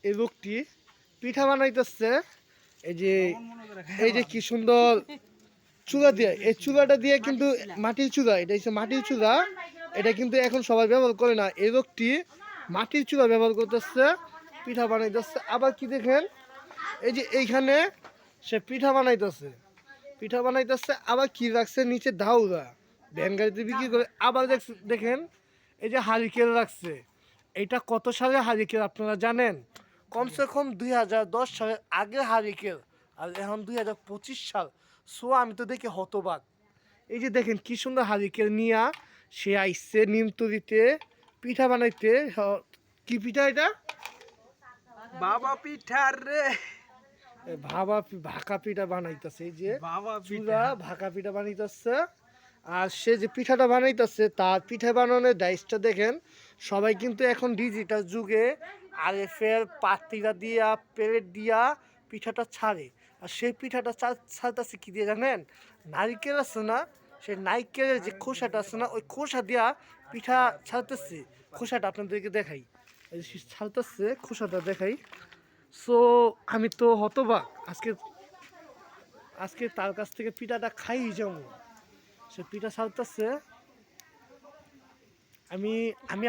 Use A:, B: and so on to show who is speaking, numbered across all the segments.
A: এই লোকটি পিঠা বানাইতেছে। এই যে কি সুন্দর চুলা দিয়ে, এই চুলাটা দিয়ে কিন্তু মাটির চুলা, এটা হচ্ছে মাটির চুলা। এটা কিন্তু এখন সবাই ব্যবহার করে না। এই লোকটি মাটির চুলা ব্যবহার করতেছে, পিঠা বানাইতেছে। আবার কি দেখেন, এই যে এইখানে সে পিঠা বানাইতেছে। আবার কি রাখছে নিচে ধাউরা, ভ্যান গাড়িতে বিক্রি করে। আবার দেখেন এই যে হারিকেন রাখছে। এটা কত সালের হারিকেন আপনারা জানেন? কমসে কম 2010 সালের আগে হারিকেন, আর এখন 2025 সাল। সো আমি তো দেখে হতবাক। এই যে দেখেন কি সুন্দর হারিকেন নিয়া সে আইসছে নিমতলিতে পিঠা বানাইতে। কি পিঠা এটা?
B: বাবা পিঠা রে,
A: ভাকা পিঠা বানাইতেছে। এই যে চুলা ভাকা পিঠা বানাইতেছে। আর সে যে পিঠাটা বানাইতেছে তার পিঠা বানানোর ডাইসটা দেখেন। সবাই কিন্তু এখন ডিজিটাল যুগে আরএফএল পাতিলা দিয়া প্লেট দিয়া পিঠাটা ছাড়ে। আর সেই পিঠাটা ছাড়তেছে কি দিয়ে জানেন? নারিকেল আছে না, সেই নারিকেলের যে খোসাটা আছে না, ওই খোসা দিয়া পিঠা ছাড়তেছে। খোসাটা আপনাদেরকে দেখাই, এই যে ছাড়তেছে, খোসাটা দেখাই। সো আমি তো হতবাক। আজকে তার কাছ থেকে পিঠাটা খাই যাবো। সে পিঠা ছাড়তেছে। আমি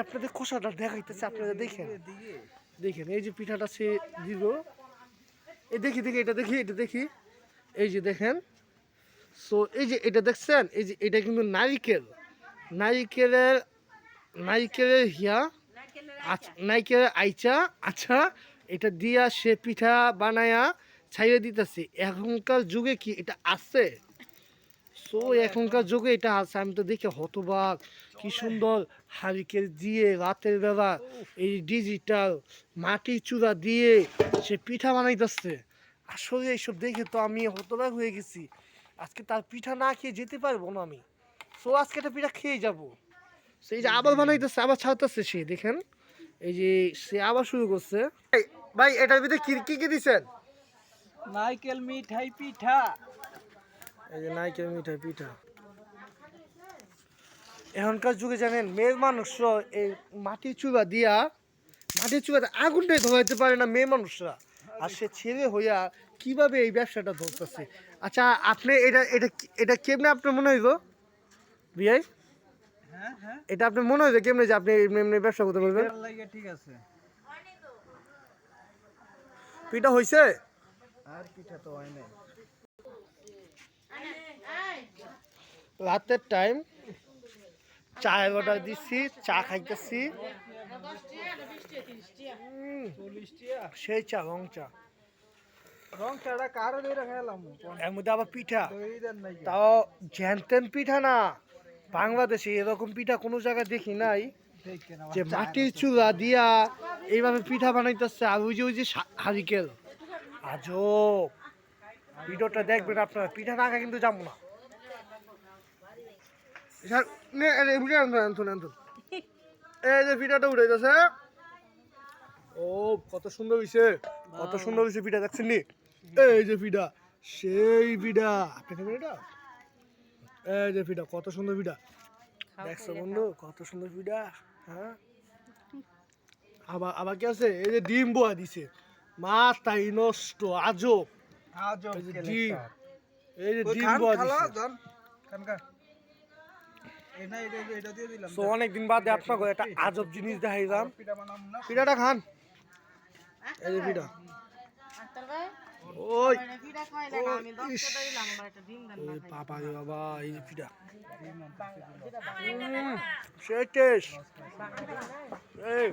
A: আপনাদের খোসাটা দেখাইতেছি, আপনারা দেখেন এই যে পিঠাটা সে দিল। এই দেখি এটা দেখি। এই যে দেখেন। সো এই যে এটা দেখছেন, এই যে এটা কিন্তু নারিকেলের হিয়া, নারিকেলের আইচা। আচ্ছা, এটা দিয়া সে পিঠা বানায়া ছাইয়ে দিতেছে। এখনকার যুগে কি এটা আছে? সো এখনকার যুগে এটা আছে। আমি তো দেখে হতবাক। কি সুন্দর হারিকেন দিয়ে রাতের বেলা এই ডিজিটাল মাটির চূড়া দিয়ে সে পিঠা বানাইতেছে। আসলে এইসব দেখে তো আমি হতবাক হয়ে গেছি। আজকে তার পিঠা না খেয়ে যেতে পারবো না আমি। সো আজকে একটা পিঠা খেয়ে যাবো। সেই যে আবার বানাইতেছে, আবার ছাড়তেছে সে। দেখেন এই যে সে আবার শুরু করছে। ভাই এটার ভিতরে কি কি দিচ্ছেন?
B: নারকেল মিঠাই পিঠা।
A: এই যে নারকেল মিঠাই পিঠা। এখনকার যুগে জানেন মেয়ের মানুষরা এই মাটির চুলাতে আগুনটাই ধরাইতে পারে না মেয়ে মানুষরা। আর সে ছেলে হইয়া কিভাবে এই ব্যবসাটা ধরতেছে? আচ্ছা, আপনি এটা কেমনে আপনার মনে হইল বিয়াই? এটা আপনার মনে হইলো কেমনে যে আপনি এমনি ব্যবসা করতে পারবেন?
B: ঠিক আছে,
A: পিঠা হইছে?
B: আর পিঠা তো হয় নাই।
A: রাতের টাইম, চায়ের অর্ডার দিচ্ছি, চা খাইতেছি। সেই চা, রং চাটা
B: কারো দিয়ে খেলাম,
A: এর মধ্যে আবার পিঠা, তাও জ্যানতেন পিঠা না। বাংলাদেশে এরকম পিঠা কোনো জায়গায় দেখি নাই যে মাটির চুলা দিয়া এইভাবে পিঠা বানাইতেছে। আর ওই যে হারিকেল। আজব। ভিডিওটা দেখবেন আপনারা, পিঠা না খায় কিন্তু যাবো না। এই যে পিঠাটা উঠাইতেছে। ও কত সুন্দর হয়েছে, পিঠা দেখছেন নি? এই যে পিঠা, সেই পিঠা। আপনি খাবেন এটা? এই যে পিঠা, কত সুন্দর পিঠা দেখছো বন্ধু, কত সুন্দর পিঠা। হ্যাঁ, আবার কি আছে? এই যে ডিম বোয়া দিছে, মাথাই নষ্ট। আজব ডিম। এই যে ডিম বোয়া দিছে। অনেকদিন বাদে আপনাকে একটা আজব জিনিস দেখাইলাম। পিঠাটা খান। এই যে পিঠা, ওই বাবা রে বাবা, এই যে পিঠা সেই টেস্ট। এই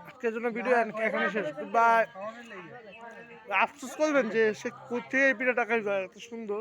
A: আজকের জন্য ভিডিও এখানে শেষ। বাই। আফসোস করবেন যে সে কোথায় এই পিঠাটা খাইবে এত সুন্দর।